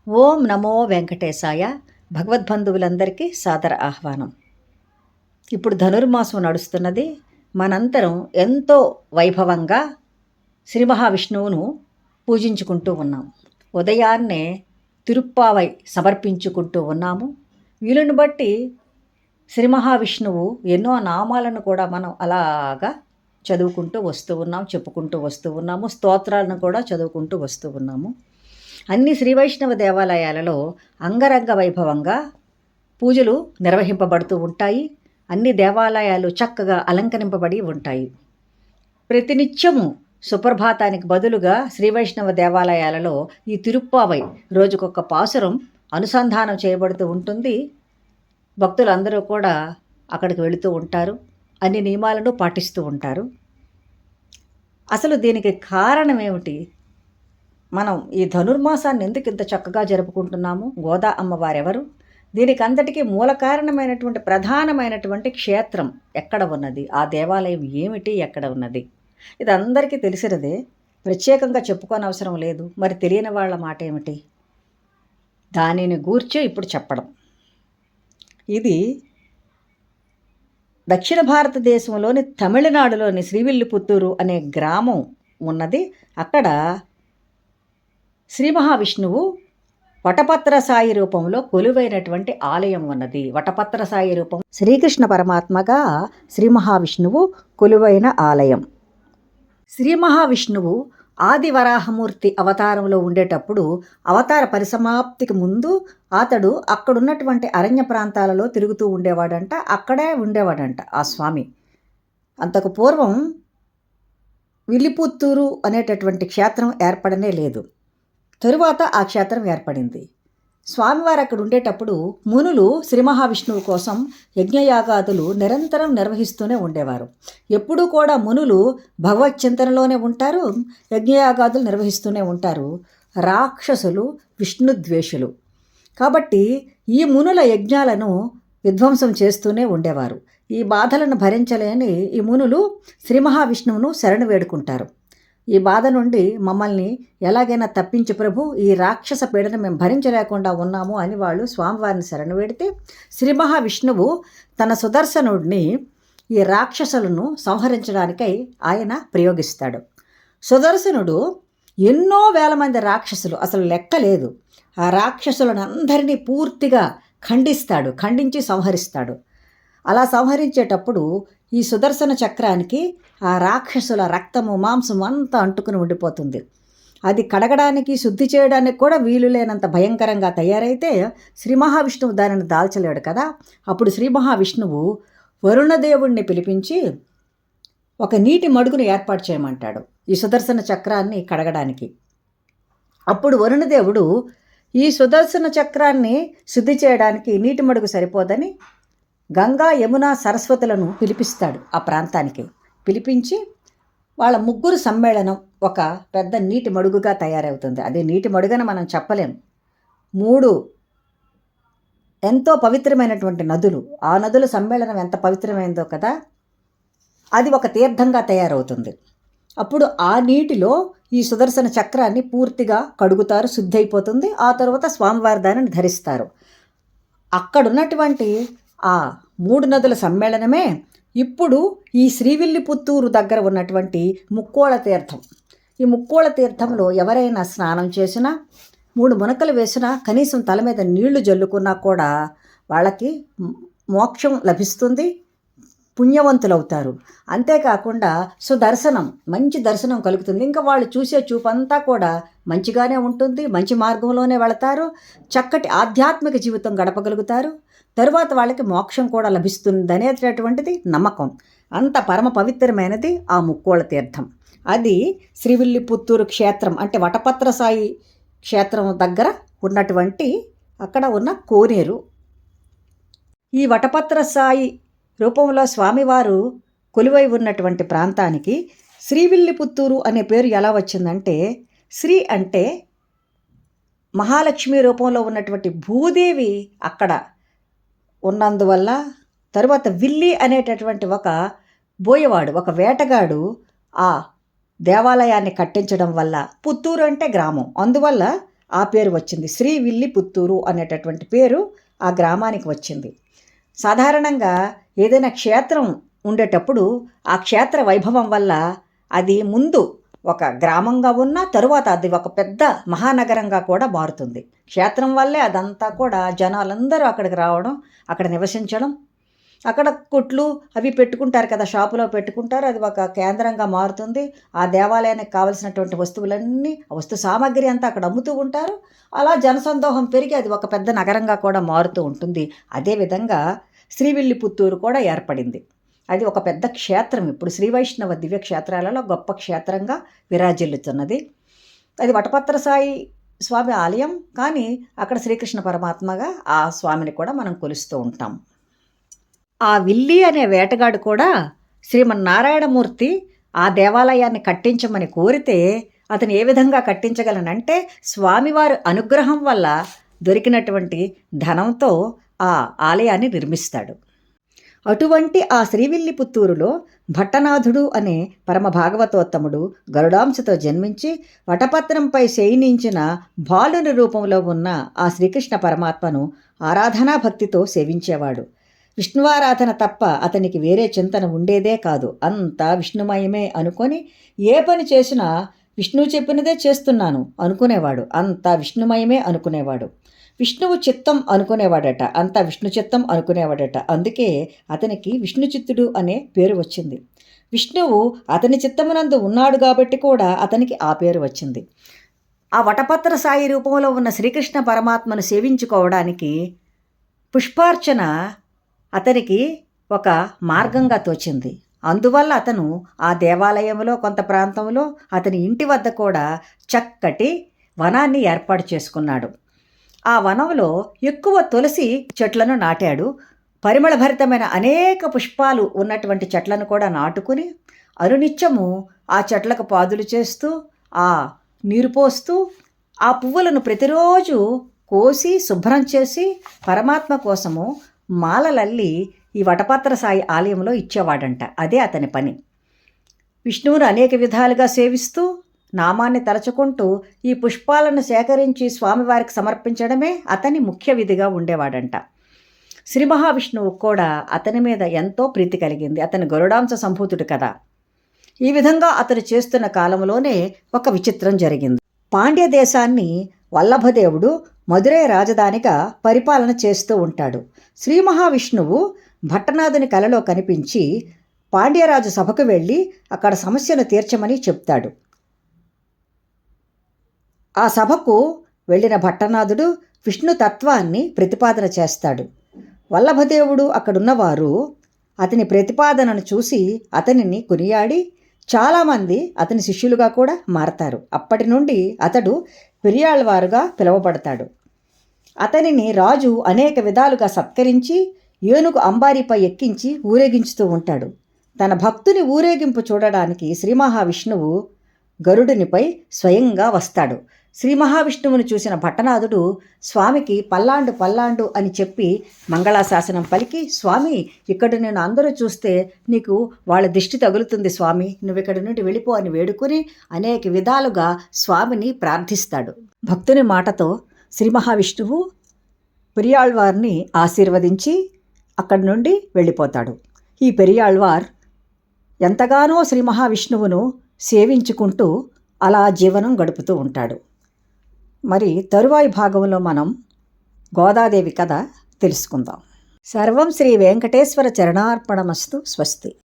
ఓం నమో వెంకటేశాయ. భగవద్బంధువులందరికీ సాదర ఆహ్వానం. ఇప్పుడు ధనుర్మాసం నడుస్తున్నది. మనందరం ఎంతో వైభవంగా శ్రీ మహావిష్ణువును పూజించుకుంటూ ఉన్నాం. ఉదయాన్నే తిరుప్పావై సమర్పించుకుంటూ ఉన్నాము. వీలుని బట్టి శ్రీ మహావిష్ణువు ఎన్నో నామాలను కూడా మనం అలాగా చదువుకుంటూ వస్తూ ఉన్నాం, చెప్పుకుంటూ వస్తూ ఉన్నాము. స్తోత్రాలను కూడా చదువుకుంటూ వస్తూ ఉన్నాము. అన్ని శ్రీ వైష్ణవ దేవాలయాలలో అంగరంగ వైభవంగా పూజలు నిర్వహింపబడుతూ ఉంటాయి. అన్ని దేవాలయాలు చక్కగా అలంకరింపబడి ఉంటాయి. ప్రతినిత్యము సుప్రభాతానికి బదులుగా శ్రీ వైష్ణవ దేవాలయాలలో ఈ తిరుప్పావై రోజుకొక పాసురం అనుసంధానం చేయబడుతూ ఉంటుంది. భక్తులందరూ కూడా అక్కడికి వెళుతూ ఉంటారు. అన్ని నియమాలను పాటిస్తూ ఉంటారు. అసలు దీనికి కారణం ఏమిటి? మనం ఈ ధనుర్మాసాన్ని ఎందుకు ఇంత చక్కగా జరుపుకుంటున్నాము? గోదా అమ్మవారెవరు? దీనికి అంతటికీ మూల కారణమైనటువంటి ప్రధానమైనటువంటి క్షేత్రం ఎక్కడ ఉన్నది? ఆ దేవాలయం ఏమిటి, ఎక్కడ ఉన్నది? ఇది అందరికీ తెలిసినదే, ప్రత్యేకంగా చెప్పుకోనవసరం లేదు. మరి తెలియని వాళ్ళ మాట ఏమిటి? దానిని గూర్చే ఇప్పుడు చెప్పడం. ఇది దక్షిణ భారతదేశంలోని తమిళనాడులోని శ్రీవిల్లిపుత్తూరు అనే గ్రామం ఉన్నది. అక్కడ శ్రీ మహావిష్ణువు వటపత్ర సాయి రూపంలో కొలువైనటువంటి ఆలయం ఉన్నది. వటపత్ర సాయి రూపం శ్రీకృష్ణ పరమాత్మగా శ్రీ మహావిష్ణువు కొలువైన ఆలయం. శ్రీ మహావిష్ణువు ఆది వరాహమూర్తి అవతారంలో ఉండేటప్పుడు అవతార పరిసమాప్తికి ముందు అతడు అక్కడున్నటువంటి అరణ్య ప్రాంతాలలో తిరుగుతూ ఉండేవాడంట. అక్కడే ఉండేవాడంట ఆ స్వామి. అంతకు పూర్వం విల్లిపుత్తూరు అనేటటువంటి క్షేత్రం ఏర్పడనే లేదు. తరువాత ఆ క్షేత్రం ఏర్పడింది. స్వామివారు అక్కడ ఉండేటప్పుడు మునులు శ్రీ మహావిష్ణువు కోసం యజ్ఞయాగాదులు నిరంతరం నిర్వహిస్తూనే ఉండేవారు. ఎప్పుడూ కూడా మునులు భగవత్ చింతనలోనే ఉంటారు, యజ్ఞయాగాదులు నిర్వహిస్తూనే ఉంటారు. రాక్షసులు విష్ణుద్వేషులు కాబట్టి ఈ మునుల యజ్ఞాలను విధ్వంసం చేస్తూనే ఉండేవారు. ఈ బాధలను భరించలేని ఈ మునులు శ్రీ మహావిష్ణువును శరణు వేడుకుంటారు. ఈ బాధ నుండి మమ్మల్ని ఎలాగైనా తప్పించి ప్రభు, ఈ రాక్షస పీడను మేము భరించలేకుండా ఉన్నాము అని వాళ్ళు స్వామివారిని శరణు వేడితే శ్రీ మహావిష్ణువు తన సుదర్శనుడిని ఈ రాక్షసులను సంహరించడానికై ఆయన ప్రయోగిస్తాడు. సుదర్శనుడు ఎన్నో వేల మంది రాక్షసులు, అసలు లెక్క లేదు, ఆ రాక్షసులను అందరినీ పూర్తిగా ఖండించి సంహరిస్తాడు. అలా సంహరించేటప్పుడు ఈ సుదర్శన చక్రానికి ఆ రాక్షసుల రక్తము మాంసం అంతా అంటుకుని ఉండిపోతుంది. అది కడగడానికి శుద్ధి చేయడానికి కూడా వీలు లేనంత భయంకరంగా తయారైతే శ్రీ మహావిష్ణువు దానిని దాల్చలేడు కదా. అప్పుడు శ్రీ మహావిష్ణువు వరుణదేవుణ్ణి పిలిపించి ఒక నీటి మడుగును ఏర్పాటు చేయమంటాడు ఈ సుదర్శన చక్రాన్ని కడగడానికి. అప్పుడు వరుణదేవుడు ఈ సుదర్శన చక్రాన్ని శుద్ధి చేయడానికి నీటి మడుగు సరిపోదని గంగా, యమున, సరస్వతులను పిలిపిస్తాడు. ఆ ప్రాంతానికి పిలిపించి వాళ్ళ ముగ్గురు సమ్మేళనం ఒక పెద్ద నీటి మడుగుగా తయారవుతుంది. అదే నీటి మడుగని మనం చెప్పలేం. 3 ఎంతో పవిత్రమైనటువంటి నదులు, ఆ నదుల సమ్మేళనం ఎంత పవిత్రమైందో కదా, అది ఒక తీర్థంగా తయారవుతుంది. అప్పుడు ఆ నీటిలో ఈ సుదర్శన చక్రాన్ని పూర్తిగా కడుగుతారు, శుద్ధి అయిపోతుంది. ఆ తర్వాత స్వామివారి దానిని ధరిస్తారు. అక్కడున్నటువంటి ఆ 3 నదుల సమ్మేళనమే ఇప్పుడు ఈ శ్రీవిల్లిపుత్తూరు దగ్గర ఉన్నటువంటి ముక్కోళ తీర్థం. ఈ ముక్కోళ తీర్థంలో ఎవరైనా స్నానం చేసినా, 3 మునకలు వేసినా, కనీసం తల మీద నీళ్లు జల్లుకున్నా కూడా వాళ్ళకి మోక్షం లభిస్తుంది, పుణ్యవంతులవుతారు. అంతేకాకుండా సుదర్శనం, మంచి దర్శనం కలుగుతుంది. ఇంకా వాళ్ళు చూసే చూపంతా కూడా మంచిగానే ఉంటుంది, మంచి మార్గంలోనే వెళతారు, చక్కటి ఆధ్యాత్మిక జీవితం గడపగలుగుతారు. తరువాత వాళ్ళకి మోక్షం కూడా లభిస్తుంది అనేటటువంటిది నమ్మకం. అంత పరమ పవిత్రమైనది ఆ ముక్కోళ తీర్థం. అది శ్రీవిల్లిపుత్తూరు క్షేత్రం, అంటే వటపత్ర సాయి క్షేత్రం దగ్గర ఉన్నటువంటి అక్కడ ఉన్న కోనేరు. ఈ వటపత్ర సాయి రూపంలో స్వామివారు కొలువై ఉన్నటువంటి ప్రాంతానికి శ్రీవిల్లిపుత్తూరు అనే పేరు ఎలా వచ్చిందంటే, శ్రీ అంటే మహాలక్ష్మి రూపంలో ఉన్నటువంటి భూదేవి అక్కడ ఉన్నందువల్ల, తరువాత విల్లి అనేటటువంటి ఒక బోయవాడు, ఒక వేటగాడు ఆ దేవాలయాన్ని కట్టించడం వల్ల, పుత్తూరు అంటే గ్రామం, అందువల్ల ఆ పేరు వచ్చింది. శ్రీవిల్లిపుత్తూరు అనేటటువంటి పేరు ఆ గ్రామానికి వచ్చింది. సాధారణంగా ఏదైనా క్షేత్రం ఉండేటప్పుడు ఆ క్షేత్ర వైభవం వల్ల అది ముందు ఒక గ్రామంగా ఉన్న తరువాత అది ఒక పెద్ద మహానగరంగా కూడా మారుతుంది. క్షేత్రం వల్లే అదంతా కూడా జనాలందరూ అక్కడికి రావడం, అక్కడ నివసించడం, అక్కడ కొట్లు అవి పెట్టుకుంటారు కదా, షాపులో పెట్టుకుంటారు. అది ఒక కేంద్రంగా మారుతుంది. ఆ దేవాలయానికి కావలసినటువంటి వస్తువులన్నీ, వస్తు సామాగ్రి అంతా అక్కడ అమ్ముతూ ఉంటారు. అలా జనసందోహం పెరిగి అది ఒక పెద్ద నగరంగా కూడా మారుతూ ఉంటుంది. అదేవిధంగా శ్రీవిల్లిపుత్తూరు కూడా ఏర్పడింది. అది ఒక పెద్ద క్షేత్రం. ఇప్పుడు శ్రీ వైష్ణవ దివ్య క్షేత్రాలలో గొప్ప క్షేత్రంగా విరాజిల్లుతున్నది. అది వటపత్ర సాయి స్వామి ఆలయం, కానీ అక్కడ శ్రీకృష్ణ పరమాత్మగా ఆ స్వామిని కూడా మనం కొలుస్తూ ఉంటాం. ఆ విల్లి అనే వేటగాడు కూడా శ్రీమన్నారాయణమూర్తి ఆ దేవాలయాన్ని కట్టించమని కోరితే అతను ఏ విధంగా కట్టించగలనంటే స్వామివారి అనుగ్రహం వల్ల దొరికినటువంటి ధనంతో ఆ ఆలయాన్ని నిర్మిస్తాడు. అటువంటి ఆ శ్రీవిల్లిపుత్తూరులో భట్టనాథుడు అనే పరమ భాగవతోత్తముడు గరుడాంశతో జన్మించి వటపత్రంపై శయనించిన బాలుని రూపంలో ఉన్న ఆ శ్రీకృష్ణ పరమాత్మను ఆరాధనా భక్తితో సేవించేవాడు. విష్ణువారాధన తప్ప అతనికి వేరే చింతన ఉండేదే కాదు. అంతా విష్ణుమయమే అనుకొని ఏ పని చేసినా విష్ణువు చెప్పినదే చేస్తున్నాను అనుకునేవాడు. అంతా విష్ణుమయమే అనుకునేవాడు. విష్ణువు చిత్తం అనుకునేవాడట, అంతా విష్ణు చిత్తం అనుకునేవాడట. అందుకే అతనికి విష్ణుచిత్తుడు అనే పేరు వచ్చింది. విష్ణువు అతని చిత్తమునందు ఉన్నాడు కాబట్టి కూడా అతనికి ఆ పేరు వచ్చింది. ఆ వటపత్ర సాయి రూపంలో ఉన్న శ్రీకృష్ణ పరమాత్మను సేవించుకోవడానికి పుష్పార్చన అతనికి ఒక మార్గంగా తోచింది. అందువల్ల అతను ఆ దేవాలయంలో కొంత ప్రాంతంలో అతని ఇంటి వద్ద కూడా చక్కటి వనాన్ని ఏర్పాటు చేసుకున్నాడు. ఆ వనంలో ఎక్కువ తులసి చెట్లను నాటాడు. పరిమళభరితమైన అనేక పుష్పాలు ఉన్నటువంటి చెట్లను కూడా నాటుకుని అనునిత్యము ఆ చెట్లకు పాదులు చేస్తూ, ఆ నీరు పోస్తూ, ఆ పువ్వులను ప్రతిరోజు కోసి శుభ్రం చేసి పరమాత్మ కోసము మాలలల్లి ఈ వటపత్ర సాయి ఆలయంలో ఇచ్చేవాడంట. అదే అతని పని. విష్ణువును అనేక విధాలుగా సేవిస్తూ నామాన్ని తలచుకుంటూ ఈ పుష్పాలను సేకరించి స్వామివారికి సమర్పించడమే అతని ముఖ్య విధిగా ఉండేవాడంట. శ్రీ మహావిష్ణువు కూడా అతని మీద ఎంతో ప్రీతి కలిగింది. అతని గరుడాంశ సంభూతుడు కదా. ఈ విధంగా అతను చేస్తున్న కాలంలోనే ఒక విచిత్రం జరిగింది. పాండ్య దేశాన్ని వల్లభదేవుడు మధురై రాజధానిగా పరిపాలన చేస్తూ ఉంటాడు. శ్రీ మహావిష్ణువు భట్టనాథుని కలలో కనిపించి పాండ్యరాజు సభకు వెళ్ళి అక్కడ సమస్యను తీర్చమని చెప్తాడు. ఆ సభకు వెళ్ళిన భట్టనాథుడు విష్ణు తత్వాన్ని ప్రతిపాదన చేస్తాడు. వల్లభదేవుడు అక్కడున్నవారు అతని ప్రతిపాదనను చూసి అతనిని కొనియాడి చాలామంది అతని శిష్యులుగా కూడా మారతారు. అప్పటి నుండి అతడు పెరియాళ్వారుగా పిలువబడతాడు. అతనిని రాజు అనేక విధాలుగా సత్కరించి ఏనుగు అంబారీపై ఎక్కించి ఊరేగించుతూ ఉంటాడు. తన భక్తుని ఊరేగింపు చూడడానికి శ్రీ మహావిష్ణువు గరుడునిపై స్వయంగా వస్తాడు. శ్రీ మహావిష్ణువుని చూసిన భట్టనాథుడు స్వామికి పల్లాండు పల్లాండు అని చెప్పి మంగళాశాసనం పలికి, స్వామి ఇక్కడ నేను అందరూ చూస్తే నీకు వాళ్ళ దిష్టి తగులుతుంది స్వామి, నువ్వు ఇక్కడి నుండి వెళ్ళిపో అని వేడుకుని అనేక విధాలుగా స్వామిని ప్రార్థిస్తాడు. భక్తుని మాటతో శ్రీ మహావిష్ణువు పెరియాళ్వార్ని ఆశీర్వదించి అక్కడి నుండి వెళ్ళిపోతాడు. ఈ పెరియాళ్వార్ ఎంతగానో శ్రీ మహావిష్ణువును సేవించుకుంటూ అలా జీవనం గడుపుతూ ఉంటాడు. మరి తరువాయి భాగంలో మనం గోదాదేవి కథ తెలుసుకుందాం. సర్వం శ్రీ వెంకటేశ్వర చరణార్పణమస్తు. స్వస్తి.